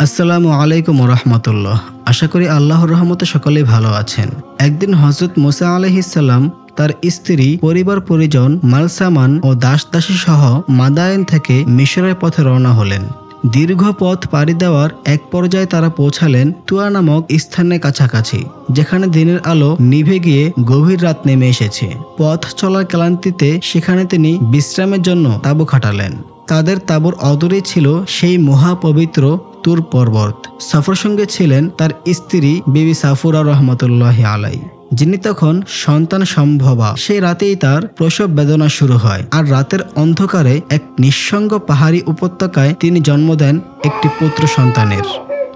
আসসালামু আলাইকুম রাহমাতুল্লাহ। আশা করি আল্লাহর রহমতে সকলেই ভালো আছেন। একদিন হযরত মুসা আলাইহিস সালাম তার স্ত্রী, পরিবার পরিজন, মালসামান ও দাস দাসী সহ মাদায়েন থেকে মিশরের পথে রওনা হলেন। দীর্ঘ পথ পাড়ি দেওয়ার এক পর্যায়ে তারা পৌঁছালেন তুয়া নামক স্থানের কাছাকাছি, যেখানে দিনের আলো নিভে গিয়ে গভীর রাত নেমে এসেছে। পথ চলার ক্লান্তিতে সেখানে তিনি বিশ্রামের জন্য তাঁবু খাটালেন। তাদের তাঁবুর অদূরে ছিল সেই মহাপবিত্র তুর পর্বত। সফর সঙ্গে ছিলেন তার স্ত্রী বিবি সাফুরা রহমতুল্লাহি আলাই, যিনি তখন সন্তান সম্ভবা। সেই রাতেই তার প্রসব বেদনা শুরু হয়, আর রাতের অন্ধকারে এক নিঃসঙ্গ পাহাড়ি উপত্যকায় তিনি জন্ম দেন একটি পুত্র সন্তানের।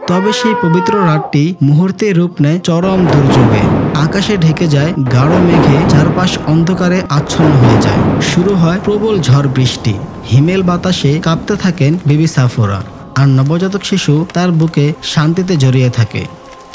তবে সেই পবিত্র রাতটি মুহূর্তে রূপ নেয় চরম দুর্যোগে। আকাশে ঢেকে যায় গাঢ় মেঘে, চারপাশ অন্ধকারে আচ্ছন্ন হয়ে যায়। শুরু হয় প্রবল ঝড় বৃষ্টি। হিমেল বাতাসে কাঁপতে থাকেন বিবি সাফুরা, আর নবজাতক শিশু তার বুকে শান্তিতে জড়িয়ে থাকে।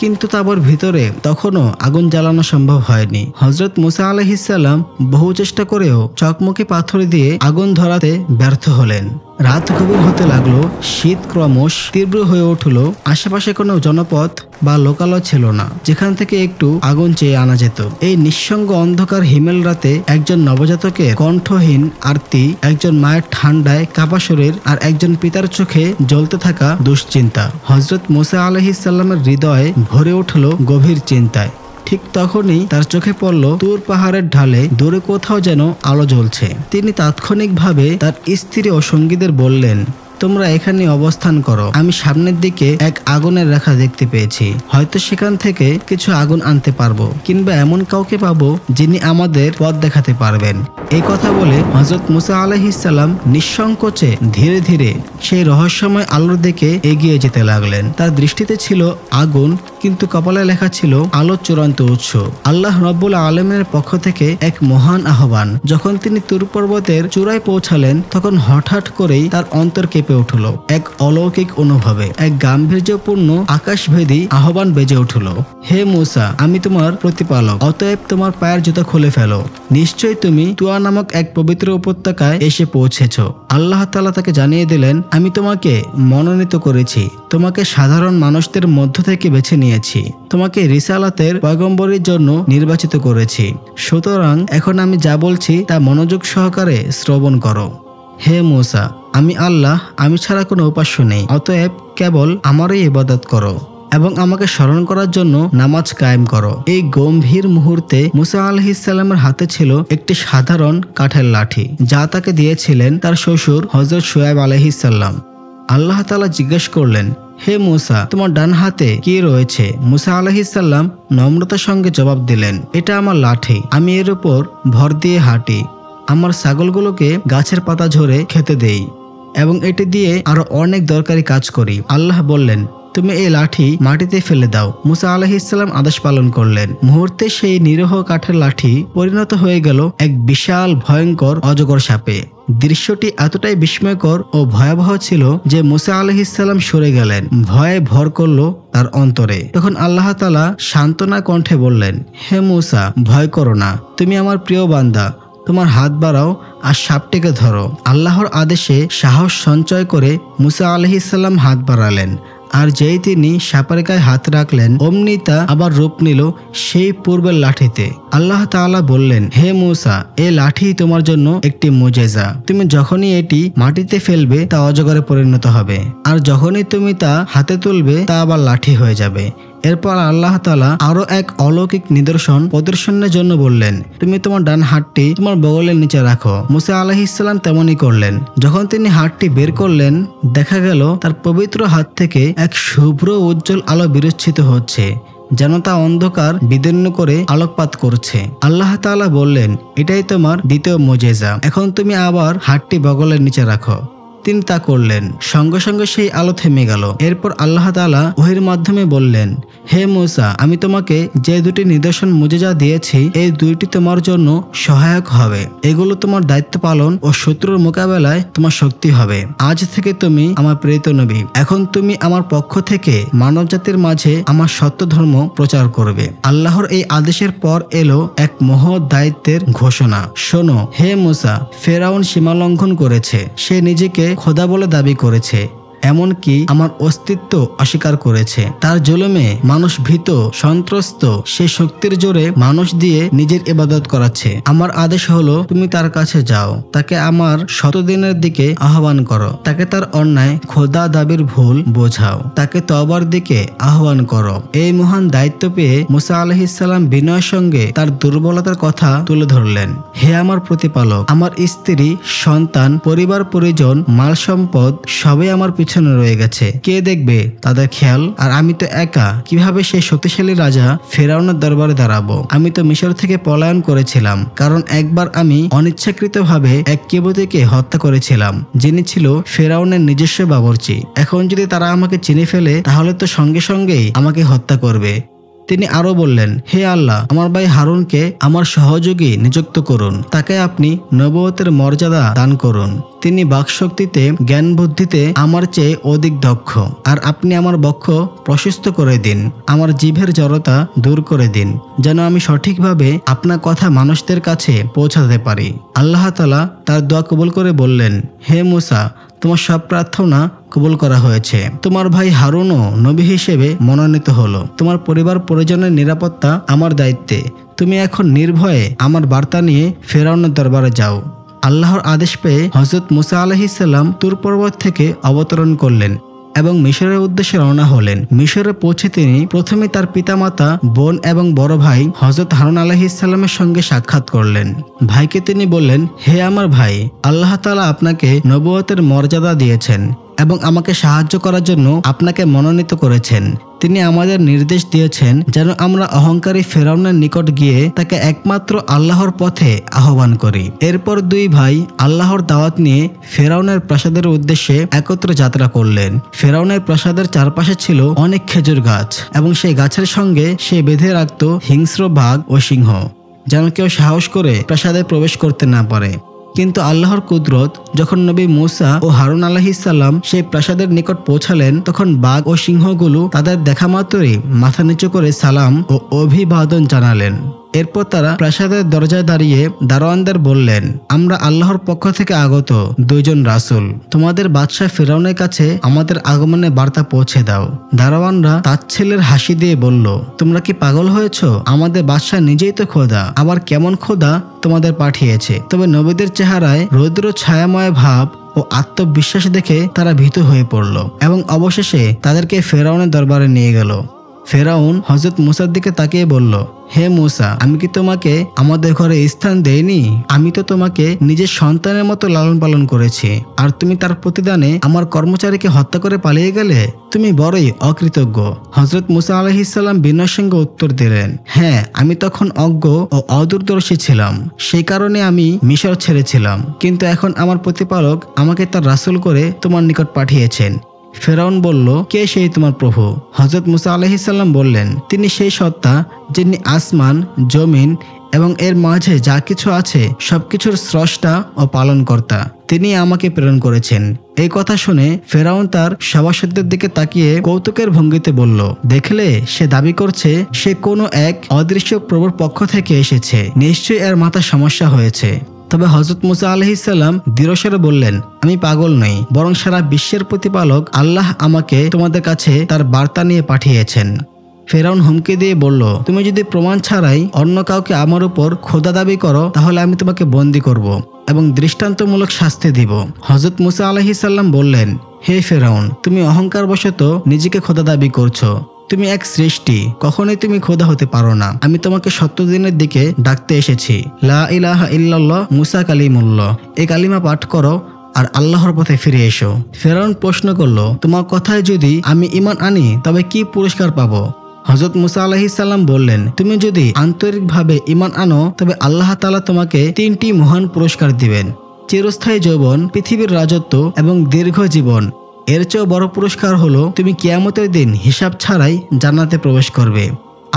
কিন্তু তাঁবুর ভিতরে তখনও আগুন জ্বালানো সম্ভব হয়নি। হযরত মুসা আলাইহিস সালাম বহু চেষ্টা করেও চকমকি পাথর দিয়ে আগুন ধরাতে ব্যর্থ হলেন। রাত গভীর হতে লাগলো, শীত ক্রমশ তীব্র হয়ে উঠল। আশেপাশে কোনো জনপথ বা লোকালয় ছিল না যেখান থেকে একটু আগুন চেয়ে আনা যেত। এই নিঃসঙ্গ অন্ধকার হিমেল রাতে একজন নবজাতকের কণ্ঠহীন আরতি, একজন মায়ের ঠান্ডায় কাঁপা শরীর, আর একজন পিতার চোখে জ্বলতে থাকা দুশ্চিন্তা হযরত মুসা আলাইহিস সালামের হৃদয়ে ভরে উঠল গভীর চিন্তায়। ঠিক তখনই তার চোখে পড়ল তুর পাহাড়ের ঢালে দূরে কোথাও যেন আলো জ্বলছে। তিনি তাৎক্ষণিকভাবে তার স্ত্রী ও সঙ্গীদের বললেন, তোমরা এখানে অবস্থান করো, আমি সামনের দিকে এক আগুনের রেখা দেখতে পেয়েছি। হয়তো সেখান থেকে কিছু আগুন আনতে পারবো, কিংবা এমন কাউকে পাবো যিনি আমাদের পথ দেখাতে পারবেন। এই কথা বলে হযরত মুসা আলাইহিস সালাম নিঃসংকোচে ধীরে ধীরে সেই রহস্যময় আলোর দিকে এগিয়ে যেতে লাগলেন। তার দৃষ্টিতে ছিল আগুন, কিন্তু কপালে লেখা ছিল আলোর চূড়ান্ত উৎস, আল্লাহ রাব্বুল আলামিনের পক্ষ থেকে এক মহান আহ্বান। যখন তিনি তুর পর্বতের চূড়ায় পৌঁছালেন, তখন হঠাৎ করেই তার অন্তর কেঁপে উঠল এক অলৌকিক অনুভবে। এক গাম্ভীর্যপূর্ণ আকাশভেদী আহ্বান বেজে উঠল, হে মুসা, আমি তোমার প্রতিপালক, অতএব তোমার পায়ের জুতা খুলে ফেলো। নিশ্চয়ই তুমি তুয়া নামক এক পবিত্র উপত্যকায় এসে পৌঁছেছ। আল্লাহ তাআলা তাকে জানিয়ে দিলেন, আমি তোমাকে মনোনীত করেছি, তোমাকে সাধারণ মানুষদের মধ্য থেকে বেছে নিয়েছি, তোমাকে রিসালাতের পয়গম্বরের জন্য নির্বাচিত করেছি। সুতরাং এখন আমি যা বলছি তা মনোযোগ সহকারে শ্রবণ করো। হে মুসা, আমি আল্লাহ, আমি ছাড়া কোনো উপাস্য নেই, অতএব কেবল আমারই ইবাদত করো এবং আমাকে স্মরণ করার জন্য নামাজ কায়েম করো। এই গম্ভীর মুহূর্তে মুসা আলাইহিস সালামের হাতে ছিল একটি সাধারণ কাঠের লাঠি, যা তাকে দিয়েছিলেন তার শ্বশুর হযরত শুআয়ব আলাইহিস সালাম। আল্লাহ তাআলা জিজ্ঞেস করলেন, হে মুসা, তোমার ডান হাতে কি রয়েছে? মুসা আলাইহিস সালাম নম্রতার সঙ্গে জবাব দিলেন, এটা আমার লাঠি, আমি এর উপর ভর দিয়ে হাঁটি, আমার ছাগলগুলোকে গাছের পাতা ঝরে খেতে দেই এবং এটি দিয়ে আরো অনেক দরকারি কাজ করি। আল্লাহ বললেন, তুমি এই লাঠি মাটিতে ফেলে দাও। মুসা আলাইহিস সালাম আদেশ পালন করলেন। মুহূর্তে সেই নিরীহ কাঠের লাঠি পরিণত হয়ে গেল এক বিশাল ভয়ঙ্কর অজগর সাপে। দৃশ্যটি এতটাই বিস্ময়কর ও ভয়াবহ ছিল যে মুসা আলাইহিস সালাম সরে গেলেন। ভয়ে ভর করল তার অন্তরে। তখন আল্লাহ তাআলা সান্ত্বনা কণ্ঠে বললেন, হে মুসা, ভয় করো না, তুমি আমার প্রিয় বান্দা, তোমার হাত বাড়াও আর সাপটিকে ধরো। আল্লাহর আদেশে সাহস সঞ্চয় করে মুসা আলাইহিস সালাম হাত বাড়ালেন, আর যেই তিনি সাপের গায়ে হাত রাখলেন, অমনি তা আবার রূপ নিল সেই পূর্বের লাঠিতে। আল্লাহ তাআলা বললেন, হে মুসা, এই লাঠি তোমার জন্য একটি মুজেজা। তুমি যখনই এটি মাটিতে ফেলবে তা অজগরে পরিণত হবে, আর যখনই তুমি তা হাতে তুলবে তা আবার লাঠি হয়ে যাবে। এরপর আল্লাহ তাআলা আরো এক অলৌকিক নিদর্শন প্রদর্শনের জন্য বললেন, তুমি তোমার ডান হাতটি তোমার বগলের নিচে রাখো। মুসা আলাইহিস সালাম তেমনই করলেন। যখন তিনি হাতটি বের করলেন, দেখা গেল তার পবিত্র হাত থেকে এক শুভ্র উজ্জ্বল আলো বিরচ্ছিত হচ্ছে, যেন তা অন্ধকার বিদীর্ণ করে আলোকপাত করছে। আল্লাহ তাআলা বললেন, এটাই তোমার দ্বিতীয় মুজেজা, এখন তুমি আবার হাতটি বগলের নিচে রাখো। তিনি তা করলেন। সঙ্গে সঙ্গে সেই আলো থেমে গেল। এরপর আল্লাহ তাআলা ওহীর মাধ্যমে বললেন, হে মুসা, আমি তোমাকে যে দুটি নিদর্শন মুজিজা দিয়েছি, এই দুইটি তোমার জন্য সহায়ক হবে। এগুলো তোমার দায়িত্ব পালন ও শত্রুর মোকাবেলায় তোমার শক্তি হবে। আজ থেকে তুমি আমার প্রেরিত নবী। এখন তুমি আমার পক্ষ থেকে মানব জাতির মাঝে আমার সত্য ধর্ম প্রচার করবে। আল্লাহর এই আদেশের পর এলো এক মহৎ দায়িত্বের ঘোষণা। শোনো হে মুসা, ফেরাউন সীমা লঙ্ঘন করেছে। সে নিজেকে খোদা বলে দাবি করেছে এমনকি আমার অস্তিত্ব অস্বীকার করেছে। তার জুলুমে মানুষ ভীত সন্ত্রস্ত, সে শক্তির জোরে মানুষ দিয়ে নিজের ইবাদত করাচ্ছে। আমার আদেশ হলো তুমি তার কাছে যাও, তাকে আমার শতদিনের দিকে আহ্বান করো, তাকে তার অন্যায় খোদা দাবির ভুল বোঝাও, তাকে তওবার দিকে আহ্বান করো। এই মহান দায়িত্ব পেয়ে মুসা আলাইহিস সালাম বিনয়ের সঙ্গে তার দুর্বলতার কথা তুলে ধরলেন। হে আমার প্রতিপালক, আমার স্ত্রী, সন্তান, পরিবার পরিজন, মাল সম্পদ সবই আমার পিছনে রয়ে গেছে, কে দেখবে তাদের খেয়াল? আর আমি তো একা, কিভাবে সেই শক্তিশালী রাজা ফেরাউনের দরবারে দাঁড়াবো? আমি তো মিশর থেকে পলায়ন করেছিলাম, কারণ একবার আমি অনিচ্ছাকৃতভাবে এক কিবতীকে হত্যা করেছিলাম, যিনি ছিল ফেরাউনের নিজস্ব বাবুর্চি। এখন যদি তারা আমাকে চিনে ফেলে তাহলে তো সঙ্গে সঙ্গেই আমাকে হত্যা করবে। তিনি আরো বললেন, হে আল্লাহ, আমার ভাই হারুনকে আমার সহযোগী নিযুক্ত করুন, তাকে আপনি নবুয়তের মর্যাদা দান করুন। তিনি বাকশক্তিতে, জ্ঞান বুদ্ধিতে আমার চেয়ে অধিক দক্ষ। আর আপনি আমার বক্ষ প্রশস্ত করে দিন, আমার জিভের জড়তা দূর করে দিন, যেন আমি সঠিকভাবে আপনার কথা মানুষদের কাছে পৌঁছাতে পারি। আল্লাহ তাআলা তার দোয়া কবুল করে বললেন, হে মুসা, তোমার সব প্রার্থনা কবুল করা হয়েছে। তোমার ভাই হারুনও নবী হিসেবে মনোনীত হলো। তোমার পরিবার পরিজনের নিরাপত্তা আমার দায়িত্বে। তুমি এখন নির্ভয়ে আমার বার্তা নিয়ে ফেরাউনের দরবারে যাও। আল্লাহর আদেশ পেয়ে হযরত মুসা আলাইহিস সালাম তুর পর্বত থেকে অবতরণ করলেন এবং মিশরের উদ্দেশ্যে রওনা হলেন। মিশরে পৌঁছে তিনি প্রথমে তার পিতামাতা, বোন এবং বড় ভাই হযরত হারুন আলাইহিস সালামের সঙ্গে সাক্ষাৎ করলেন। ভাইকে তিনি বললেন, হে আমার ভাই, আল্লাহ তাআলা আপনাকে নবুয়তের মর্যাদা দিয়েছেন এবং আমাকে সাহায্য করার জন্য আপনাকে মনোনীত করেছেন। তিনি আমাদের নির্দেশ দিয়েছেন যেন আমরা অহংকারী ফেরাউনের নিকট গিয়ে তাকে একমাত্র আল্লাহর পথে আহ্বান করি। এরপর দুই ভাই আল্লাহর দাওয়াত নিয়ে ফেরাউনের প্রাসাদের উদ্দেশ্যে একত্র যাত্রা করলেন। ফেরাউনের প্রাসাদের চারপাশে ছিল অনেক খেজুর গাছ এবং সেই গাছের সঙ্গে সে বেঁধে রাখত হিংস্র বাঘ ও সিংহ, যেন কেউ সাহস করে প্রাসাদে প্রবেশ করতে না পারে। কিন্তু আল্লাহর কুদরত, যখন নবী মুসা ও হারুন আলাইহিস সালাম সেই প্রাসাদের নিকট পৌঁছালেন, তখন বাঘ ও সিংহগুলো তাদের দেখা মাত্রই মাথা নিচু করে সালাম ও অভিবাদন জানালেন। এরপর তারা প্রাসাদের দরজায় দাঁড়িয়ে দারোয়ানদের বললেন, আমরা আল্লাহর পক্ষ থেকে আগত দুইজন রাসূল, তোমাদের বাদশাহ ফিরআউনের কাছে আমাদের আগমনের বার্তা পৌঁছে দাও। দারোয়ানরা তাচ্ছিল্যের হাসি দিয়ে বলল, তোমরা কি পাগল হয়েছো? আমাদের বাদশাহ নিজেই তো খোদা, আবার কেমন খোদা তোমাদের পাঠিয়েছে? তবে নবীদের চেহারায় রৌদ্র ছায়াময় ভাব ও আত্মবিশ্বাস দেখে তারা ভীত হয়ে পড়ল এবং অবশেষে তাদেরকে ফেরাউনের দরবারে নিয়ে গেল। ফেরাউন হযরত মুসার দিকে তাকিয়ে বলল, হে মুসা, আমি কি তোমাকে আমাদের ঘরে স্থান দেইনি? আমি তো তোমাকে নিজের সন্তানের মতো লালন পালন করেছি, আর তুমি তার প্রতিদানে আমার কর্মচারীকে হত্যা করে পালিয়ে গেলে? তুমি বড়ই অকৃতজ্ঞ। হযরত মুসা আলাইহিস সালাম বিনয়ের সঙ্গে উত্তর দিলেন, হ্যাঁ, আমি তখন অজ্ঞ ও অদূরদর্শী ছিলাম, সেই কারণে আমি মিশর ছেড়েছিলাম, কিন্তু এখন আমার প্রতিপালক আমাকে তার রাসূল করে তোমার নিকট পাঠিয়েছেন। ফেরাউন বলল, কে সেই তোমার প্রভু? হযরত মুসা আলাইহিস সালাম বললেন, তিনি সেই সত্তা যিনি আসমান, জমিন এবং এর মাঝে যা কিছু আছে সবকিছুর স্রষ্টা ও পালনকর্তা। তিনি আমাকে প্রেরণ করেছেন। এই কথা শুনে ফেরাউন তার সভাসদদের দিকে তাকিয়ে কৌতুকের ভঙ্গিতে বলল, দেখলে, সে দাবি করছে সে কোনো এক অদৃশ্য প্রভুর পক্ষ থেকে এসেছে, নিশ্চয়ই এর মাথায় সমস্যা হয়েছে। তবে হযরত মুসা আলাইহিস সালাম দৃঢ়স্বরে বললেন, আমি পাগল নই, বরং সারা বিশ্বের প্রতিপালক আল্লাহ আমাকে তোমাদের কাছে তার বার্তা নিয়ে পাঠিয়েছেন। ফেরাউন হুমকি দিয়ে বলল, তুমি যদি প্রমাণ ছাড়াই অন্য কাউকে আমার উপর খোদা দাবি করো, তাহলে আমি তোমাকে বন্দী করব এবং দৃষ্টান্তমূলক শাস্তি দিব। হযরত মুসা আলাইহিস সালাম বললেন, হে ফেরাউন, তুমি অহংকারবশত নিজেকে খোদা দাবি করছো। তুমি এক সৃষ্টি, কখনোই তুমি খোদা হতে পারো না। আমি তোমাকে সত্য দিনের দিকে ডাকতে এসেছি। লা ইলাহা ইল্লাল্লাহ মুসা কালিমুল্লাহ, এই কালিমা পাঠ করো আর আল্লাহর পথে ফিরে এসো। ফেরাউন প্রশ্ন করল, তোমার কথায় যদি আমি ঈমান আনি তবে কি পুরস্কার পাবো? হযরত মুসা আলাইহিস সালাম বললেন, তুমি যদি আন্তরিকভাবে ঈমান আনো তবে আল্লাহ তাআলা তোমাকে 3টি মহান পুরস্কার দিবেন: চিরস্থায়ী যৌবন, পৃথিবীর রাজত্ব এবং দীর্ঘ জীবন। এর চেয়েও বড় পুরস্কার হলো তুমি কিয়ামতের দিন হিসাব ছাড়াই জান্নাতে প্রবেশ করবে।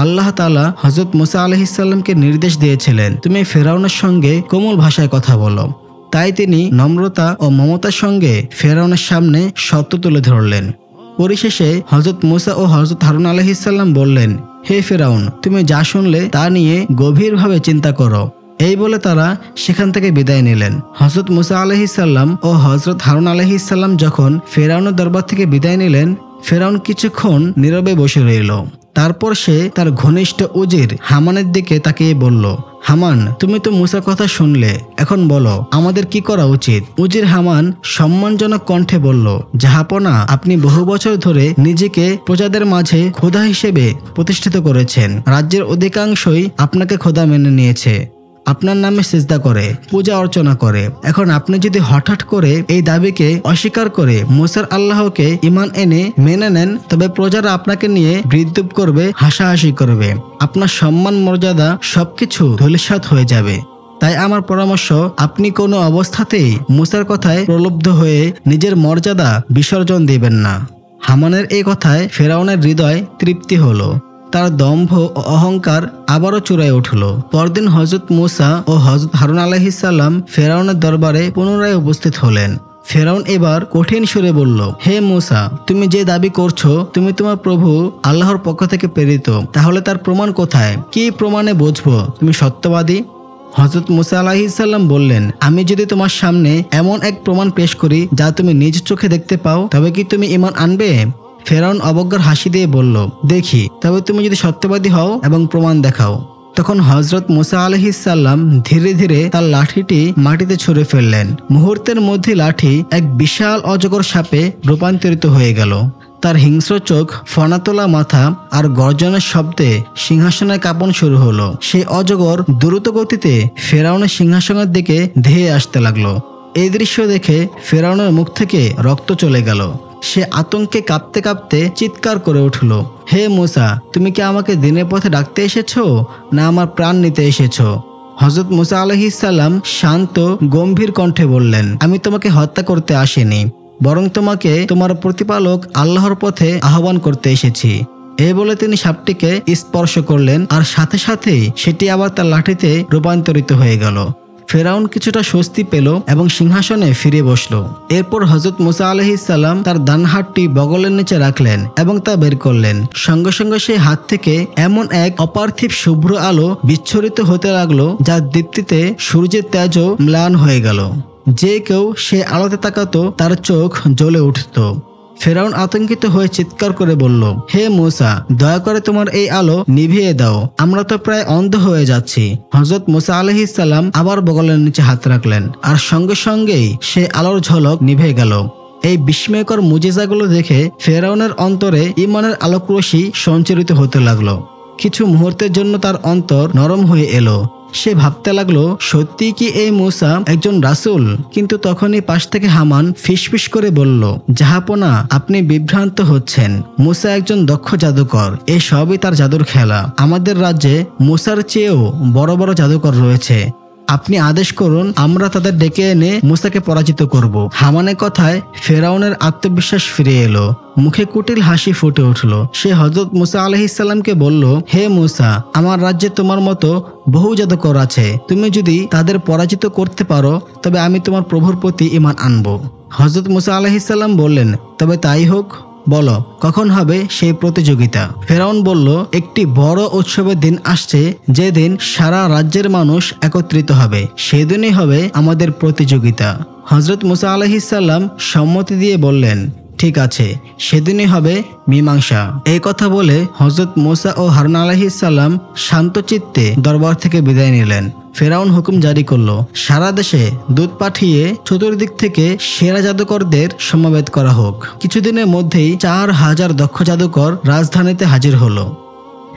আল্লাহ তাআলা হযরত মুসা আলাইহিস সালামকে নির্দেশ দিয়েছিলেন, তুমি ফেরাউনের সঙ্গে কোমল ভাষায় কথা বলো। তাই তিনি নম্রতা ও মমতার সঙ্গে ফেরাউনের সামনে সত্য তুলে ধরলেন। পরিশেষে হযরত মুসা ও হযরত হারুন আলাইহিস সালাম বললেন, হে ফেরাউন, তুমি যা শুনলে তা নিয়ে গভীরভাবে চিন্তা করো এই বলে তারা সেখান থেকে বিদায় নিলেন। হযরত মুসা আলাইহিসসালাম ও হযরত হারুন আলাইহিসসালাম যখন ফেরাউনের দরবার থেকে বিদায় নিলেন, ফেরাউন কিছুক্ষণ নীরবে বসে রইল। তারপর সে তার ঘনিষ্ঠ উজির হামানের দিকে তাকিয়ে বলল, হামান, তুমি তো মুসার কথা শুনলে, এখন বলো আমাদের কি করা উচিত? উজির হামান সম্মানজনক কণ্ঠে বলল, জাহাপনা, আপনি বহু বছর ধরে নিজেকে প্রজাদের মাঝে খোদা হিসেবে প্রতিষ্ঠিত করেছেন। রাজ্যের অধিকাংশই আপনাকে খোদা মেনে নিয়েছে, আপনার নামে সিজদা করে, পূজা অর্চনা করে। এখন আপনি যদি হঠাৎ করে এই দাবিকে অস্বীকার করে মুসার আল্লাহকে ঈমান এনে মেনে নেন, তবে প্রজারা আপনাকে নিয়ে বিদ্রূপ করবে, হাসাহাসি করবে, আপনার সম্মান মর্যাদা সবকিছু ধূলিসাৎ হয়ে যাবে। তাই আমার পরামর্শ, আপনি কোনো অবস্থাতেই মুসার কথায় প্রলুব্ধ হয়ে নিজের মর্যাদা বিসর্জন দিবেন না। হামানের এই কথায় ফেরাউনের হৃদয় তৃপ্তি হলো। তার দম্ভ ও অহংকার আবারও চূড়ায় উঠল। পরদিন হযরত মুসা ও হযরত হারুন আলাইহিসসালাম ফেরাউনের দরবারে পুনরায় উপস্থিত হলেন। ফেরাউন এবার কঠিন সুরে বলল, হে মুসা, তুমি যে দাবি করছো তুমি তোমার প্রভু আল্লাহর পক্ষ থেকে প্রেরিত, তাহলে তার প্রমাণ কোথায়? কি প্রমাণে বুঝবো তুমি সত্যবাদী? হযরত মুসা আলাইহিসসালাম বললেন, আমি যদি তোমার সামনে এমন এক প্রমাণ পেশ করি যা তুমি নিজ চোখে দেখতে পাও, তবে কি তুমি ঈমান আনবে? ফেরাউন অবজ্ঞার হাসি দিয়ে বলল, দেখি, তবে তুমি যদি সত্যবাদী হও এবং প্রমাণ দেখাও। তখন হযরত মুসা আলাইহিসসালাম ধীরে ধীরে তার লাঠিটি মাটিতে ছুঁড়ে ফেললেন। মুহূর্তের মধ্যে লাঠি এক বিশাল অজগর সাপে রূপান্তরিত হয়ে গেল। তার হিংস্র চোখ, ফনাতোলা মাথা আর গর্জনের শব্দে সিংহাসনের কাঁপন শুরু হলো। সেই অজগর দ্রুত গতিতে ফেরাউনের সিংহাসনের দিকে ধেয়ে আসতে লাগলো। এই দৃশ্য দেখে ফেরাউনের মুখ থেকে রক্ত চলে গেল। সে আতঙ্কে কাঁপতে কাঁপতে চিৎকার করে উঠল, হে মুসা, তুমি কি আমাকে দিনের পথে ডাকতে এসেছো, না আমার প্রাণ নিতে এসেছো? হযরত মুসা আলাইহিসসালাম শান্ত গম্ভীর কণ্ঠে বললেন, আমি তোমাকে হত্যা করতে আসিনি, বরং তোমাকে তোমার প্রতিপালক আল্লাহর পথে আহ্বান করতে এসেছি। এই বলে তিনি সাপটিকে স্পর্শ করলেন, আর সাথে সাথেই সেটি আবার তার লাঠিতে রূপান্তরিত হয়ে গেল। ফেরাউন কিছুটা স্বস্তি পেল এবং সিংহাসনে ফিরে বসল। এরপর হযরত মুসা আলাইহিসসালাম তার ডান হাতটি বগলের নিচে রাখলেন এবং তা বের করলেন। সঙ্গে সঙ্গে সেই হাত থেকে এমন এক অপার্থিব শুভ্র আলো বিচ্ছুরিত হতে লাগলো, যার দীপ্তিতে সূর্যের তেজও ম্লান হয়ে গেল। যে কেউ সে আলোতে তাকাতো তার চোখ জ্বলে উঠত। ফেরাউন আতঙ্কিত হয়ে চিৎকার করে বলল, হে মুসা, দয়া করে তোমার এই আলো নিভিয়ে দাও, আমরা তো প্রায় অন্ধ হয়ে যাচ্ছি। হযরত মুসা আলাইহিসসালাম আবার বগলের নিচে হাত রাখলেন, আর সঙ্গে সঙ্গেই সে আলোর ঝলক নিভে গেল। এই বিস্ময়কর মুজিজাগুলো দেখে ফেরাউনের অন্তরে ঈমানের আলোকরশ্মি সঞ্চারিত হতে লাগলো। কিছু মুহূর্তের জন্য তার অন্তর নরম হয়ে এলো। সে ভাবতে লাগলো, সত্যি কি এই মুসা একজন রাসূল? কিন্তু তখনই পাশ থেকে হামান ফিসফিস করে বলল, জাহাপনা, আপনি বিভ্রান্ত হচ্ছেন। মুসা একজন দক্ষ জাদুকর, এই সবই তার জাদুর খেলা। আমাদের রাজ্যে মুসার চেয়েও বড় বড় জাদুকর রয়েছে। আপনি আদেশ করুন, আমরা তাদের ডেকে এনে মুসাকে পরাজিত করব। হামানের কথায় ফেরাউনের আত্মবিশ্বাস ফিরে এলো। মুখে কুটিল হাসি ফুটে উঠল। সে হযরত মুসা আলাইহিসসালামকে বলল, হে মুসা, আমার রাজ্যে তোমার মতো বহু জাদুকর আছে। তুমি যদি তাদের পরাজিত করতে পারো, তবে আমি তোমার প্রভুর প্রতি ঈমান আনব। হযরত মুসা আলাইহিসসালাম বললেন, তবে তাই হোক, বলো কখন হবে সেই প্রতিযোগিতা? ফেরাউন বলল, একটি বড় উৎসবের দিন আসছে, যেদিন সারা রাজ্যের মানুষ একত্রিত হবে, সেদিনই হবে আমাদের প্রতিযোগিতা। হযরত মুসা আলাইহিসসালাম সম্মতি দিয়ে বললেন, ঠিক আছে, সেদিনই হবে মীমাংসা। এই কথা বলে হযরত মুসা ও হারুন আলাইহিসসালাম শান্তচিত্তে দরবার থেকে বিদায় নিলেন। ফেরাউন হুকুম জারি করলো, সারা দেশে দূত পাঠিয়ে চতুর্দিক থেকে সেরা জাদুকরদের সমবেত করা হোক। কিছুদিনের মধ্যেই 4000 দক্ষ জাদুকর রাজধানীতে হাজির হলো।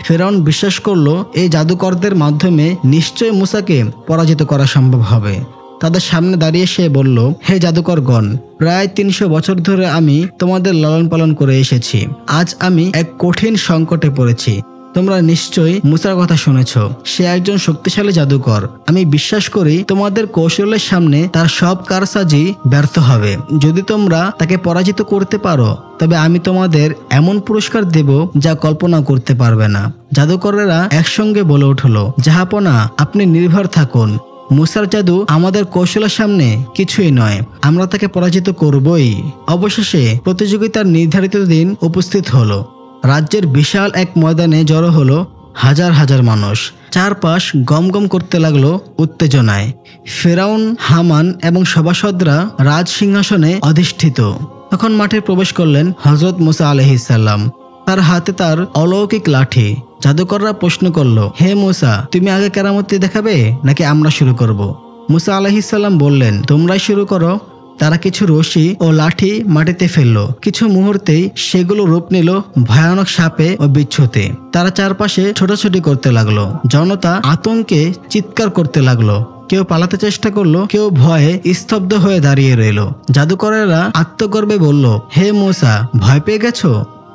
ফেরাউন বিশ্বাস করলো, এই জাদুকরদের মাধ্যমে নিশ্চয় মুসাকে পরাজিত করা সম্ভব হবে। তাদের সামনে দাঁড়িয়ে সে বলল, হে জাদুকরগণ, প্রায় 300 বছর ধরে আমি তোমাদের লালন পালন করে এসেছি। আজ আমি এক কঠিন সংকটে পড়েছি। তোমরা নিশ্চয়ই মুসার কথা শুনেছ। সে একজন শক্তিশালী জাদুকর। আমি বিশ্বাস করি তোমাদের কৌশলের সামনে তার সব কারসাজি ব্যর্থ হবে। যদি তোমরা তাকে পরাজিত করতে পারো, তবে আমি তোমাদের এমন পুরস্কার দেব যা কল্পনা করতে পারবে না। জাদুকরেরা একসঙ্গে বলে উঠল, জাহাপনা, আপনি নির্ভর থাকুন। মুসার জাদু আমাদের কৌশলের সামনে কিছুই নয়, আমরা তাকে পরাজিত করবই। অবশেষে প্রতিযোগিতার নির্ধারিত দিন উপস্থিত হলো। রাজ্যের বিশাল এক ময়দানে জড়ো হলো হাজার হাজার মানুষ। চারপাশ গমগম করতে লাগলো উত্তেজনায়। ফেরাউন, হামান এবং সভাসদরা রাজ সিংহাসনে অধিষ্ঠিত। তখন মাঠে প্রবেশ করলেন হযরত মুসা আলাইহিস সালাম। তার হাতে তার অলৌকিক লাঠি। জাদুকররা প্রশ্ন করলো, হে মুসা, তুমি আগে কেরামতি দেখাবে নাকি আমরা শুরু করব? মুসা আলাইহিস সালাম বললেন, তোমরাই শুরু করো। তারা কিছু রশি ও লাঠি মাটিতে ফেললো। কিছু মুহূর্তেই সেগুলো রূপ নিল ভয়ানক সাপে ও বিচ্ছুতে। তারা চারপাশে ছোটাছুটি করতে লাগলো। জনতা আতঙ্কে চিৎকার করতে লাগলো। কেউ পালাতে চেষ্টা করলো, কেউ ভয়ে স্তব্ধ হয়ে দাঁড়িয়ে রইল। জাদুকরেরা আত্মগর্বে বলল, হে মুসা, ভয় পেয়ে গেছো?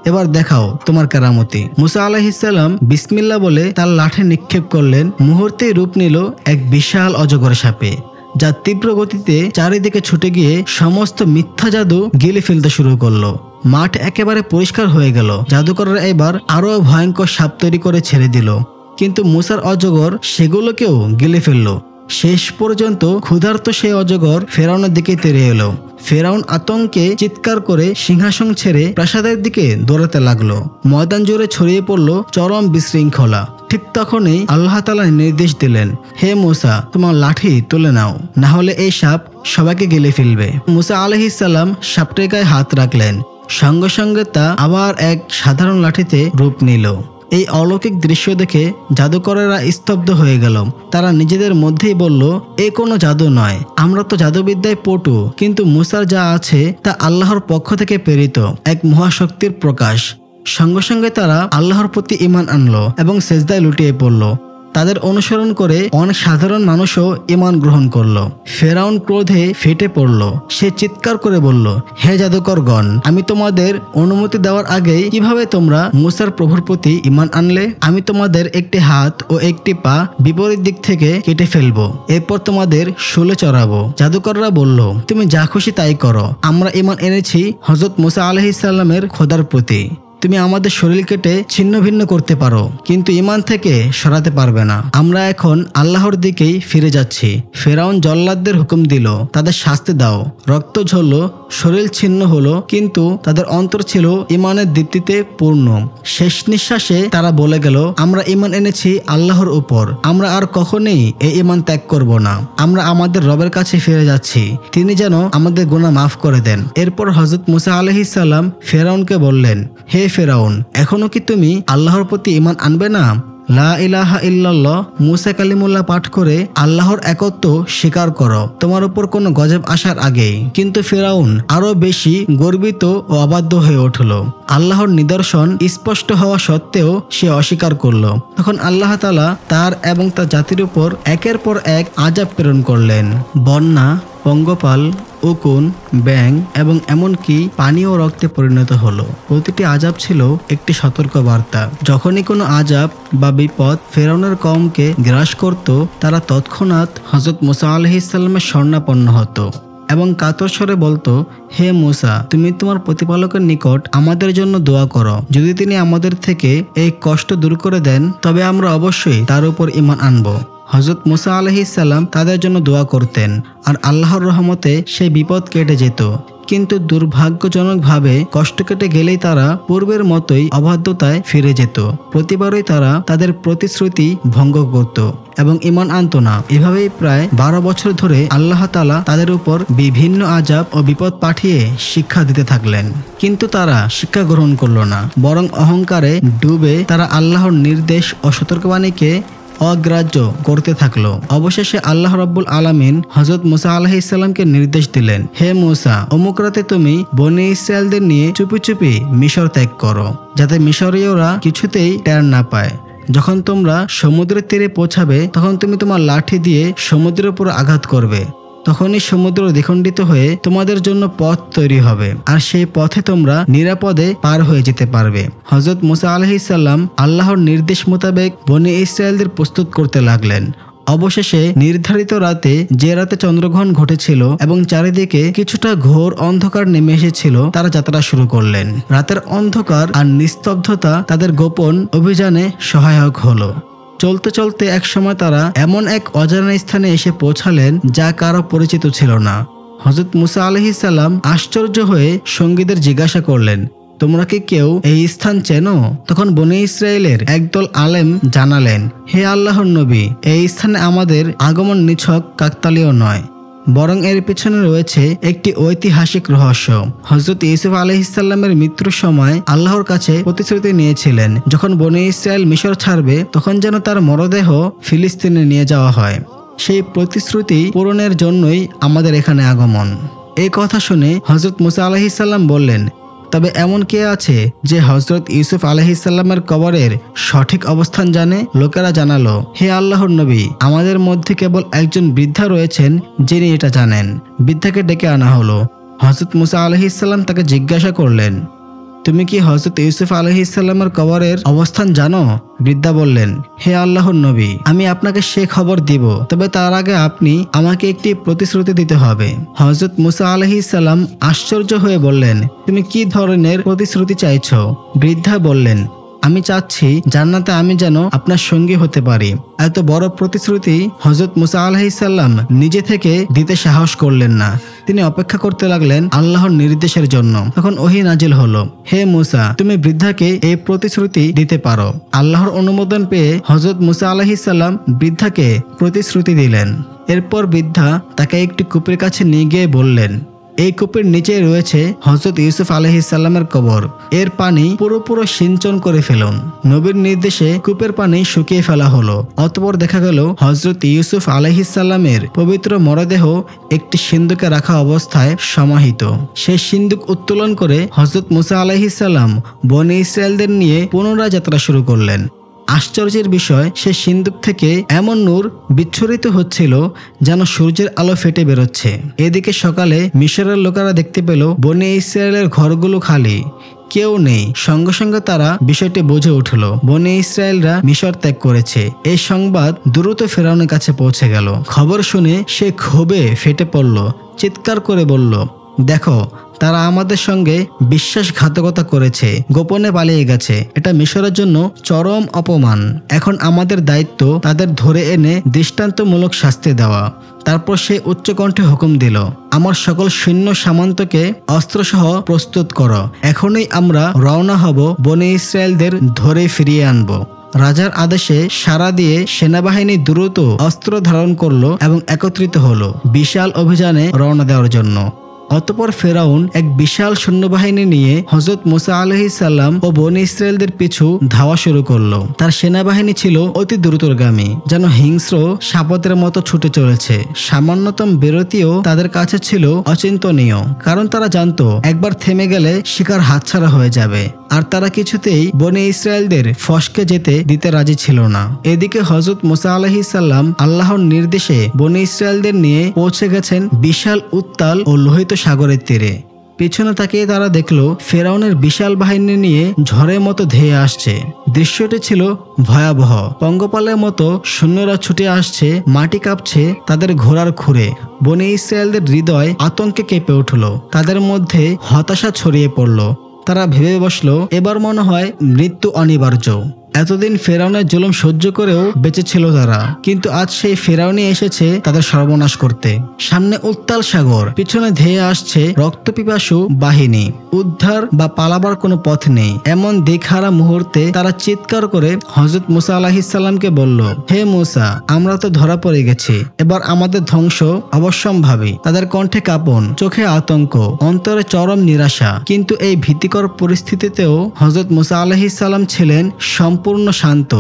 এবার দেখাও তোমার কেরামতি। মুসা আলাইহিস সালাম বিসমিল্লাহ বলে তার লাঠি নিক্ষেপ করলেন। মুহূর্তেই রূপ নিল এক বিশাল অজগর সাপে, যা তীব্র গতিতে চারিদিকে ছুটে গিয়ে সমস্ত মিথ্যা জাদু গিলে ফেলতে শুরু করলো। মাঠ একেবারে পরিষ্কার হয়ে গেল। জাদুকররা এবার আরো ভয়ঙ্কর সাপ তৈরি করে ছেড়ে দিল, কিন্তু মুসার অজগর সেগুলোকেও গিলে ফেললো। শেষ পর্যন্ত ক্ষুধার্ত সেই অজগর ফেরাউনের দিকে তেড়ে এলো। ফেরাউন আতঙ্কে চিৎকার করে সিংহাসন ছেড়ে প্রাসাদের দিকে দৌড়াতে লাগলো। ময়দান জুড়ে ছড়িয়ে পড়ল চরম বিশৃঙ্খলা। ঠিক তখনই আল্লাহ তাআলা নির্দেশ দিলেন, হে মুসা, তোমার লাঠি তুলে নাও, না হলে এই সাপ সবাইকে গিলে ফেলবে। মুসা আলাইহিস সালাম সাপটির গায়ে হাত রাখলেন। সঙ্গে সঙ্গে তা আবার এক সাধারণ লাঠিতে রূপ নিল। এই অলৌকিক দৃশ্য দেখে জাদুকরেরা স্তব্ধ হয়ে গেল। তারা নিজেদের মধ্যেই বলল, এ কোনো জাদু নয়, আমরা তো জাদুবিদ্যায় পটু, কিন্তু মুসার যা আছে তা আল্লাহর পক্ষ থেকে প্রেরিত এক মহাশক্তির প্রকাশ। সঙ্গে সঙ্গে তারা আল্লাহর প্রতি ঈমান আনলো এবং সেজদায় লুটিয়ে পড়ল। তাদের অনুসরণ করে অনেক সাধারণ মানুষও ঈমান গ্রহণ করলো। ফেরাউন ক্রোধে ফেটে পড়ল। সে চিৎকার করে বলল, হে জাদুকরগণ, আমি তোমাদের অনুমতি দেওয়ার আগেই কিভাবে তোমরা মুসার প্রভুর প্রতি ঈমান আনলে? আমি তোমাদের একটি হাত ও একটি পা বিপরীত দিক থেকে কেটে ফেলবো, এরপর তোমাদের শুলে চড়াবো। জাদুকররা বলল, তুমি যা খুশি তাই করো, আমরা ঈমান এনেছি হযরত মুসা আলাইহিস সালামের খোদার প্রতি। তুমি আমাদের শরীর কেটে ছিন্ন ভিন্ন করতে পারো, কিন্তু ঈমান থেকে সরাতে পারবে না। আমরা এখন আল্লাহর দিকেই ফিরে যাচ্ছি। ফেরাউন জল্লাদদের হুকুম দিল, তাদের শাস্তি দাও। রক্ত ঝরল, শরীর ছিন্ন হলো, কিন্তু তাদের অন্তর ছিল ঈমানের দীপ্তিতে পূর্ণ। শেষ নিঃশ্বাসে তারা বলে গেল, আমরা ঈমান এনেছি আল্লাহর উপর, আমরা আর কখনোই এই ঈমান ত্যাগ করব না। আমরা আমাদের রবের কাছে ফিরে যাচ্ছি, তিনি যেন আমাদের গুনাহ মাফ করে দেন। এরপর হযরত মুসা আলাইহিস সালাম ফেরাউনকে বললেন, হে ফেরাউন, এখনো কি তুমি আল্লাহর প্রতি ঈমান আনবে না? লা ইলাহা ইল্লাল্লাহ মুসা কালিমুল্লাহ পাঠ করে আল্লাহর একত্ব স্বীকার করো, তোমার উপর কোনো গজব আসার আগেই। কিন্তু ফেরাউন আরো বেশি গর্বিত ও অবাধ্য হয়ে উঠল। আল্লাহর নিদর্শন স্পষ্ট হওয়া সত্ত্বেও সে অস্বীকার করলো। তখন আল্লাহ তাআলা তার এবং তার জাতির উপর একের পর এক আযাব প্রেরণ করলেন। বন্যা, পঙ্গপাল, উকুন, ব্যাঙ এবং এমনকি পানি ও রক্তে পরিণত হলো। প্রতিটি আযাব ছিল একটি সতর্ক বার্তা। যখনই কোনো আযাব বা বিপদ ফেরাউনের কওমকে গ্রাস করত, তারা তৎক্ষণাৎ হযরত মুসা আলাইহিস সালামের শরণাপন্ন হতো এবং কাতর স্বরে বলতো, হে মুসা, তুমি তোমার প্রতিপালকের নিকট আমাদের জন্য দোয়া করো। যদি তিনি আমাদের থেকে এই কষ্ট দূর করে দেন, তবে আমরা অবশ্যই তার উপর ঈমান আনব। হযরত মুসা আলাইহিস সালাম তাদের জন্য দোয়া করতেন, আর আল্লাহর রহমতে সেই বিপদ কেটে যেত। কিন্তু দুর্ভাগ্যজনকভাবে কষ্ট কেটে গেলেই তারা পূর্বের মতোই অবাধ্যতায় ফিরে যেত। প্রতিবারই তারা তাদের প্রতিশ্রুতি ভঙ্গ করত এবং ঈমান আনত না। এভাবেই প্রায় 12 বছর ধরে আল্লাহ তাআলা তাদের উপর বিভিন্ন আযাব ও বিপদ পাঠিয়ে শিক্ষা দিতে থাকলেন। কিন্তু তারা শিক্ষা গ্রহণ করল না, বরং অহংকারে ডুবে তারা আল্লাহর নির্দেশ ও সতর্কবাণীকে অগ্রাহ্য করতে থাকলো। অবশেষে আল্লাহ রাব্বুল আলামিন হযরত মুসা আলাইহিস সালামকে নির্দেশ দিলেন, হে মুসা, অমুক রাতে তুমি বনী ইসরায়েলদের নিয়ে চুপি চুপি মিশর ত্যাগ করো, যাতে মিশরীয়রা কিছুতেই টের না পায়। যখন তোমরা সমুদ্রের তীরে পৌঁছাবে, তখন তুমি তোমার লাঠি দিয়ে সমুদ্রের উপর আঘাত করবে। তখনই সমুদ্র দ্বিখণ্ডিত হয়ে তোমাদের জন্য পথ তৈরি হবে, আর সেই পথে তোমরা নিরাপদে পার হয়ে যেতে পারবে। হযরত মুসা আলাইহিস সালাম আল্লাহর নির্দেশ মোতাবেক বনী ইসরায়েলদের প্রস্তুত করতে লাগলেন। অবশেষে নির্ধারিত রাতে, যে রাতে চন্দ্রগ্রহণ ঘটেছিল এবং চারিদিকে কিছুটা ঘোর অন্ধকার নেমে এসেছিল, তারা যাত্রা শুরু করলেন। রাতের অন্ধকার আর নিস্তব্ধতা তাদের গোপন অভিযানে সহায়ক হলো। চলতে চলতে এক সময় তারা এমন এক অজানা স্থানে এসে পৌঁছালেন যা কারো পরিচিত ছিল না। হযরত মুসা আলাইহিস সালাম আশ্চর্য হয়ে সঙ্গীদের জিজ্ঞাসা করলেন, তোমরা কি কেউ এই স্থান চেনো? তখন বনী ইসরায়েলের একদল আলেম জানালেন, হে আল্লাহর নবী, এই স্থানে আমাদের আগমন নিছক কাকতালীয় নয়, বরং এর পেছনে রয়েছে একটি ঐতিহাসিক রহস্য। হযরত ইউসুফ আলাইহিসসালামের মৃত্যুর সময় আল্লাহর কাছে প্রতিশ্রুতি নিয়েছিলেন, যখন বনী ইসরায়েল মিশর ছাড়বে তখন যেন তার মরদেহ ফিলিস্তিনে নিয়ে যাওয়া হয়। সেই প্রতিশ্রুতি পূরণের জন্যই আমাদের এখানে আগমন। এই কথা শুনে হযরত মুসা আলাইহিসসালাম বললেন, তবে এমন কে আছে যে হযরত ইউসুফ আলাইহিসসালামের কবরের সঠিক অবস্থান জানে? লোকেরা জানালো, হে আল্লাহর নবী, আমাদের মধ্যে কেবল একজন বৃদ্ধা রয়েছেন যিনি এটা জানেন। বৃদ্ধাকে ডেকে আনা হলো। হযরত মুসা আলাইহিসসালাম তাকে জিজ্ঞাসা করলেন, তুমি কি হযরত ইউসুফ আলাইহিসসালামের কবরের অবস্থান জানো? বৃদ্ধা বললেন, হে আল্লাহর নবী, আমি আপনাকে সে খবর দিব, তবে তার আগে আপনি আমাকে একটি প্রতিশ্রুতি দিতে হবে। হযরত মুসা আলাইহিসসালাম আশ্চর্য হয়ে বললেন, তুমি কি ধরনের প্রতিশ্রুতি চাইছো? বৃদ্ধা বললেন, আমি চাচ্ছি জান্নাতে আমি যেন আপনার সঙ্গী হতে পারি। এত বড় প্রতিশ্রুতি হযরত মুসা আলাইহিসসালাম নিজে থেকে দিতে সাহস করলেন না। তিনি অপেক্ষা করতে লাগলেন আল্লাহর নির্দেশের জন্য। তখন ওহী নাজিল হলো, হে মুসা, তুমি বৃদ্ধাকে এই প্রতিশ্রুতি দিতে পারো। আল্লাহর অনুমোদন পেয়ে হযরত মুসা আলাইহিসসালাম বৃদ্ধাকে প্রতিশ্রুতি দিলেন। এরপর বৃদ্ধা তাকে একটি কূপের কাছে নিয়ে গিয়ে বললেন, এই কূপের নিচে রয়েছে হযরত ইউসুফ আলাইহিসসালামের কবর। এর পানি পুরোপুরি সিঞ্চন করে ফেলুন। নবীর নির্দেশে কূপের পানি শুকিয়ে ফেলা হলো। অতঃপর দেখা গেল হযরত ইউসুফ আলাইহিসসালামের পবিত্র মরদেহ একটি সিন্দুকে রাখা অবস্থায় সমাহিত। সেই সিন্দুক উত্তোলন করে হযরত মুসা আলাইহিসসালাম বনী ইসরায়েলদের নিয়ে পুনরায় যাত্রা শুরু করলেন। আশ্চর্যের বিষয়, সে সিন্দুক থেকে এমন নূর বিচ্ছুরিত হচ্ছিল যেন সূর্যের আলো ফেটে বেরোচ্ছে। এদিকে সকালে মিশরের লোকেরা দেখতে পেল বনী ইসরায়েলের ঘরগুলো খালি, কেউ নেই। সঙ্গে সঙ্গে তারা বিষয়টি বুঝে উঠল, বনী ইসরায়েলরা মিশর ত্যাগ করেছে। এই সংবাদ দ্রুত ফেরাউনের কাছে পৌঁছে গেল। খবর শুনে সে ক্ষোভে ফেটে পড়ল, চিৎকার করে বলল, দেখো, তারা আমাদের সঙ্গে বিশ্বাসঘাতকতা করেছে, গোপনে পালিয়ে গেছে। এটা মিশরের জন্য চরম অপমান। এখন আমাদের দায়িত্ব তাদের ধরে এনে দৃষ্টান্তমূলক শাস্তি দেওয়া। তারপর সে উচ্চকণ্ঠে হুকুম দিল, আমার সকল সৈন্য সামন্তকে অস্ত্রসহ প্রস্তুত করো। এখনই আমরা রওনা হব, বনী ইসরায়েলদের ধরে ফিরিয়ে আনব। রাজার আদেশে সাড়া দিয়ে সেনাবাহিনী দ্রুত অস্ত্র ধারণ করলো এবং একত্রিত হলো বিশাল অভিযানে রওনা দেওয়ার জন্য। অতঃপর ফেরাউন এক বিশাল সৈন্যবাহিনী নিয়ে হযরত মুসা আলাইহিসসালাম ও বনী ইসরায়েলদের পিছু ধাওয়া শুরু করলো। তার সেনাবাহিনী ছিল অতি দ্রুতগামী, যেন হিংস্র সাপদের মতো ছুটে চলেছে। সামান্যতম বিরতিও তাদের কাছে ছিল অচিন্তনীয়, কারণ তারা জানতো একবার থেমে গেলে শিকার হাতছাড়া হয়ে যাবে। আর তারা কিছুতেই বনী ইসরায়েলদের ফসকে যেতে দিতে রাজি ছিল না। এদিকে হযরত মুসা আলাইহিসসালাম আল্লাহর নির্দেশে বনী ইসরায়েলদের নিয়ে পৌঁছে গেছেন বিশাল উত্তাল ও লোহিত সাগরের তীরে। পিছনে তাকিয়ে তারা দেখল ফেরাউনের বিশাল বাহিনী নিয়ে ঝড়ের মতো ধেয়ে আসছে। দৃশ্যটি ছিল ভয়াবহ। পঙ্গপালের মতো সৈন্যরা ছুটে আসছে, মাটি কাঁপছে তাদের ঘোড়ার খুরে। বনী ইসরায়েলদের হৃদয় আতঙ্কে কেঁপে উঠল, তাদের মধ্যে হতাশা ছড়িয়ে পড়ল। তারা ভেবে বসলো, এবার মনে হয় মৃত্যু অনিবার্য। এতদিন ফেরাউনের জুলুম সহ্য করেও বেঁচে ছিল তারা, কিন্তু আজ সেই ফেরাউনই এসেছে তাদের সর্বনাশ করতে। সামনে উত্তাল সাগর, পিছনে ধেয়ে আসছে রক্তপিপাসু বাহিনী। উদ্ধার বা পালাবার কোনো পথ নেই। এমন দিকহারা মুহূর্তে তারা চিৎকার করে হযরত মুসা আলাইহিসসালামকে বলল, হে মুসা, আমরা তো ধরা পড়ে গেছি, এবার আমাদের ধ্বংস অবশ্যম্ভাবী। তাদের কণ্ঠে কাঁপন, চোখে আতঙ্ক, অন্তরে চরম নিরাশা। কিন্তু এই ভীতিকর পরিস্থিতিতেও হযরত মুসা আলাইহিসসালাম ছিলেন সম্পূর্ণ শান্ত,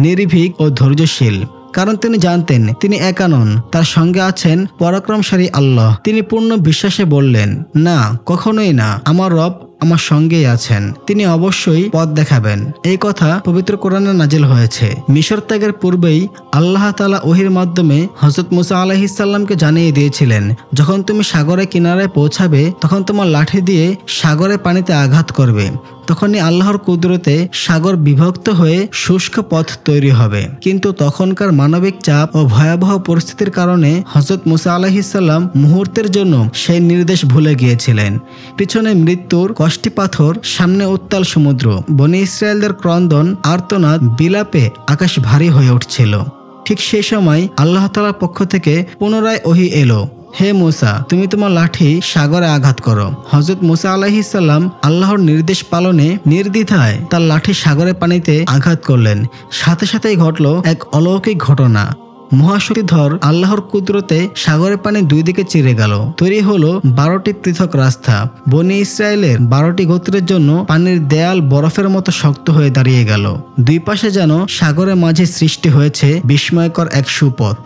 নির্ভীক ও ধৈর্যশীল। কারণ তিনি জানতেন তিনি একা নন, তার সঙ্গে আছেন পরাক্রমশালী আল্লাহ। তিনি পূর্ণ বিশ্বাসে বললেন, না, কখনোই না, আমার রব আমার সঙ্গেই আছেন, তিনি অবশ্যই পথ দেখাবেন। এই কথা পবিত্র কোরআনে নাজিল হয়েছে। মিশর ত্যাগের পূর্বেই আল্লাহ তাআলা ওহীর মাধ্যমে হযরত মুসা আলাইহিসসালামকে জানিয়ে দিয়েছিলেন, যখন তুমি সাগরের কিনারায় পৌঁছাবে তখন তোমার লাঠি দিয়ে সাগরের পানিতে আঘাত করবে। তখনই আল্লাহর কুদরতে সাগর বিভক্ত হয়ে শুষ্ক পথ তৈরি হবে। কিন্তু তখনকার মানবিক চাপ ও ভয়াবহ পরিস্থিতির কারণে হযরত মুসা আলাইহিসসালাম মুহূর্তের জন্য সেই নির্দেশ ভুলে গিয়েছিলেন। পিছনে মৃত্যুর কষ্টি পাথর, সামনে উত্তাল সমুদ্র। বনী ইসরায়েলদের ক্রন্দন, আর্তনাদ, বিলাপে আকাশ ভারী হয়ে উঠছিল। ঠিক সেই সময় আল্লাহ তাআলার পক্ষ থেকে পুনরায় ওহী এলো, হে মূসা, তুমি তোমার লাঠি সাগরে আঘাত করো। হযরত মূসা আলাইহিস সালাম আল্লাহর নির্দেশ পালনে নির্দ্বিধায় তার লাঠি সাগরের পানিতে আঘাত করলেন। সাথে সাথেই ঘটল এক অলৌকিক ঘটনা। মহাশক্তিধর আল্লাহর কুদরতে সাগরের পানি দুই দিকে চিরে গেল। তৈরি হলো 12টি পৃথক রাস্তা। বনী ইসরায়েলের 12টি গোত্রের জন্য পানির দেয়াল বরফের মতো শক্ত হয়ে দাঁড়িয়ে গেল। দুই পাশে যেন সাগরের মাঝে সৃষ্টি হয়েছে বিস্ময়কর এক সুপথ।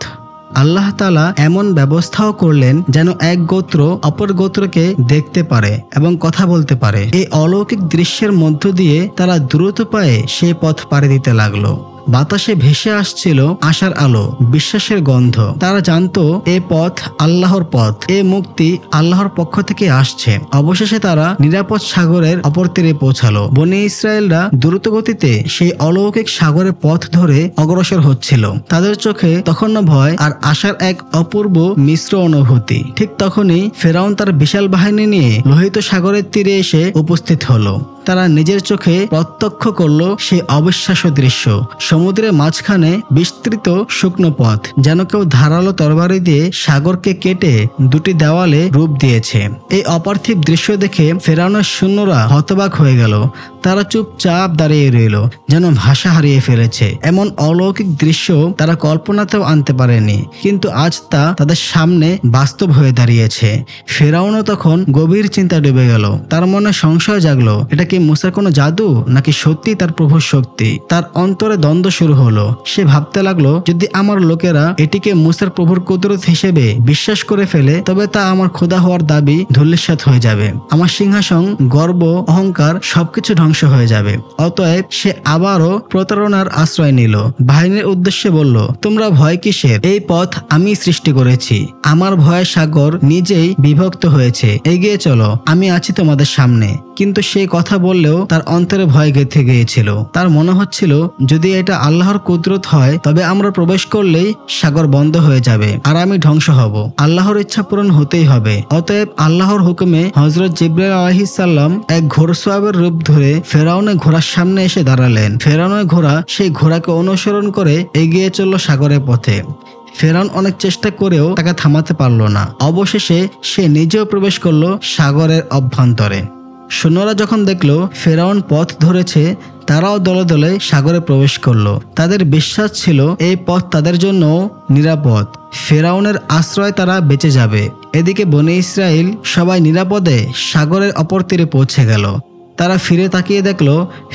আল্লাহ তাআলা এমন ব্যবস্থাও করলেন যেন এক গোত্র অপর গোত্রকে দেখতে পারে এবং কথা বলতে পারে। এই অলৌকিক দৃশ্যের মধ্য দিয়ে তারা দ্রুত পায়ে সেই পথ পাড়ি দিতে লাগলো। বাতাসে ভেসে আসছিল আশার আলো, বিশ্বাসের গন্ধ। তারা জানতো এ পথ আল্লাহর পথ, এ মুক্তি আল্লাহর পক্ষ থেকে আসছে। অবশেষে তারা নিরাপদ সাগরের অপর তীরে পৌঁছালো। বনী ইসরায়েলরা দ্রুত গতিতে সেই অলৌকিক সাগরের পথ ধরে অগ্রসর হচ্ছিল। তাদের চোখে তখনও ভয় আর আশার এক অপূর্ব মিশ্র অনুভূতি। ঠিক তখনই ফেরাউন তার বিশাল বাহিনী নিয়ে লোহিত সাগরের তীরে এসে উপস্থিত হলো। তারা নিজের চোখে প্রত্যক্ষ করলো সেই অবিশ্বাস্য দৃশ্য। সমুদ্রের মাঝখানে বিস্তৃত শুকনো পথ, যেন কেউ ধারালো তরবারি দিয়ে সাগরকে কেটে দুটি দেওয়ালে রূপ দিয়েছে। এই অপার্থিব দৃশ্য দেখে ফেরাউনের সৈন্যরা হতবাক হয়ে গেল। তারা চুপচাপ দাঁড়িয়ে রইল, যেন ভাষা হারিয়ে ফেলেছে। এমন অলৌকিক দৃশ্য তারা কল্পনাতেও আনতে পারেনি, কিন্তু আজ তা তাদের সামনে বাস্তব হয়ে দাঁড়িয়েছে। ফেরাউনও তখন গভীর চিন্তা ডুবে গেল। তার মনে সংশয় জাগলো, এটা কি মূসার কোনো জাদু নাকি সত্যি তার প্রভুর শক্তি? তার অন্তরে দ্বন্দ্ব শুরু হলো। সে ভাবতে লাগলো, যদি আমার লোকেরা এটিকে মূসার প্রভুর কুদরত হিসেবে বিশ্বাস করে ফেলে, তবে তা আমার খোদা হওয়ার দাবি ধূলিসাৎ হয়ে যাবে। আমার সিংহাসন, গর্ব, অহংকার সবকিছু ধ্বংস হয়ে যাবে। অতএব সে আবারও প্রতারণার আশ্রয় নিল। বাহিনীর উদ্দেশ্যে বলল, তোমরা ভয় কিসের? এই পথ আমি সৃষ্টি করেছি। আমার ভয়ের সাগর নিজেই বিভক্ত হয়েছে। এগিয়ে চলো, আমি আছি তোমাদের সামনে। কিন্তু সে কথা বললেও তার অন্তরে ভয় গেঁথে গিয়েছিল। তার মনে হচ্ছিল, যদি এটা আল্লাহর কুদরত হয়, তবে আমরা প্রবেশ করলেই সাগর বন্ধ হয়ে যাবে আর আমি ধ্বংস হব। আল্লাহর ইচ্ছা পূরণ হতেই হবে। অতএব আল্লাহর হুকুমে হযরত জিবরাইল আলাইহিস সালাম এক ঘোড়সওয়ারের রূপ ধরে ফেরাউনের ঘোড়ার সামনে এসে দাঁড়ালেন। ফেরাউনের ঘোড়া সেই ঘোড়াকে অনুসরণ করে এগিয়ে চলল সাগরের পথে। ফেরাউন অনেক চেষ্টা করেও তাকে থামাতে পারল না। অবশেষে সে নিজেও প্রবেশ করলো সাগরের অভ্যন্তরে। সৈন্যরা যখন দেখলো ফেরাউন পথ ধরেছে, তারাও দলে দলে সাগরে প্রবেশ করলো। তাদের বিশ্বাস ছিল এই পথ তাদের জন্য নিরাপদ। ফেরাউনের আশ্রয় তারা বেঁচে যাবে। এদিকে বনী ইসরাইল সবাই নিরাপদে সাগরের অপর তীরে পৌঁছে গেল। তারা ফিরে তাকিয়ে দেখলো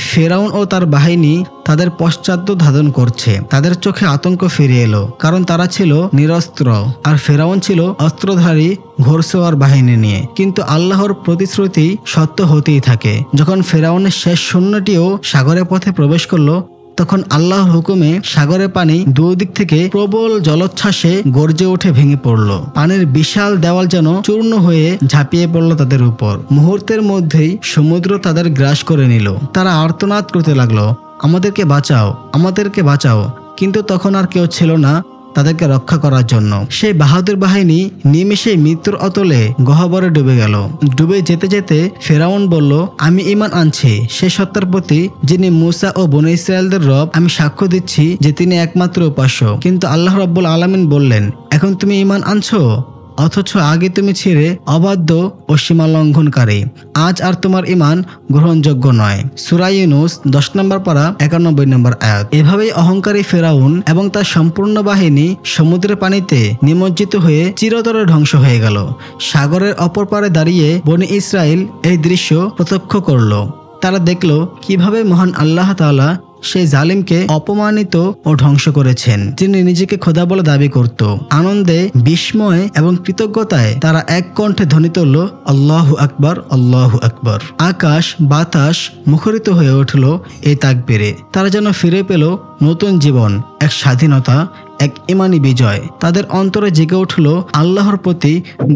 ফেরাউন ও তার বাহিনী তাদের পশ্চাৎ ধারণ করছে। তাদের চোখে আতঙ্ক ফিরে এলো, কারণ তারা ছিল নিরস্ত্র আর ফেরাউন ছিল অস্ত্রধারী ঘোড়সওয়ার বাহিনী নিয়ে। কিন্তু আল্লাহর প্রতিশ্রুতি সত্য হতেই থাকে। যখন ফেরাউনের শেষ সৈন্যটিও সাগরের পথে প্রবেশ করলো, তখন আল্লাহর হুকুমে সাগরের পানি দুদিক থেকে প্রবল জলোচ্ছ্বাসে গর্জে উঠে ভেঙে পড়ল। পানির বিশাল দেওয়াল যেন চূর্ণ হয়ে ঝাঁপিয়ে পড়ল তাদের উপর। মুহূর্তের মধ্যেই সমুদ্র তাদের গ্রাস করে নিল। তারা আর্তনাদ করতে লাগলো, আমাদেরকে বাঁচাও, আমাদেরকে বাঁচাও। কিন্তু তখন আর কেউ ছিল না তাদেরকে রক্ষা করার জন্য। সেই বাহাদুর বাহিনী নিমেষে মৃত্যুর অতলে গহ্বরে ডুবে গেল। ডুবে যেতে যেতে ফেরাউন বলল, আমি ঈমান আনছি সে সত্তার প্রতি যিনি মূসা ও বনী ইসরায়েলদের রব। আমি সাক্ষ্য দিচ্ছি যে তিনি একমাত্র উপাস্য। কিন্তু আল্লাহ রাব্বুল আলামিন বললেন, এখন তুমি ঈমান আনছো, অথচ আগে তুমি ছিলে অবাধ্য ও সীমা লঙ্ঘনকারী। আজ আর তোমার ঈমান গ্রহণযোগ্য নয়। সূরা ইউনূস 10 নম্বর পারা 91 নম্বর আয়াত। এভাবেই অহংকারী ফেরাউন এবং তার সম্পূর্ণ বাহিনী সমুদ্রের পানিতে নিমজ্জিত হয়ে চিরতরে ধ্বংস হয়ে গেল। সাগরের অপর পারে দাঁড়িয়ে বনী ইসরাইল এই দৃশ্য প্রত্যক্ষ করল। তারা দেখল কিভাবে মহান আল্লাহ তাআলা সেই জালিমকে অপমানিত ও ধ্বংস করেছেন, যিনি নিজেকে খোদা বলে দাবি করত। আনন্দে, বিস্ময়ে এবং কৃতজ্ঞতায় তারা এক কণ্ঠে ধ্বনি তুলল, আল্লাহু আকবার, আল্লাহু আকবার। আকাশ বাতাস মুখরিত হয়ে উঠল এই তাকবীরে। তারা যেন ফিরে পেল নতুন জীবন, এক স্বাধীনতা, এক ঈমানি বিজয়। তাদের অন্তরে জেগে উঠল আল্লাহর প্রতি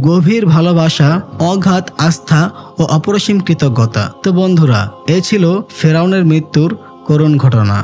গভীর ভালোবাসা, অগাধ আস্থা ও অপরিসীম কৃতজ্ঞতা। তো বন্ধুরা, এ ছিল ফেরাউনের মৃত্যুর করুণ ঘটনা।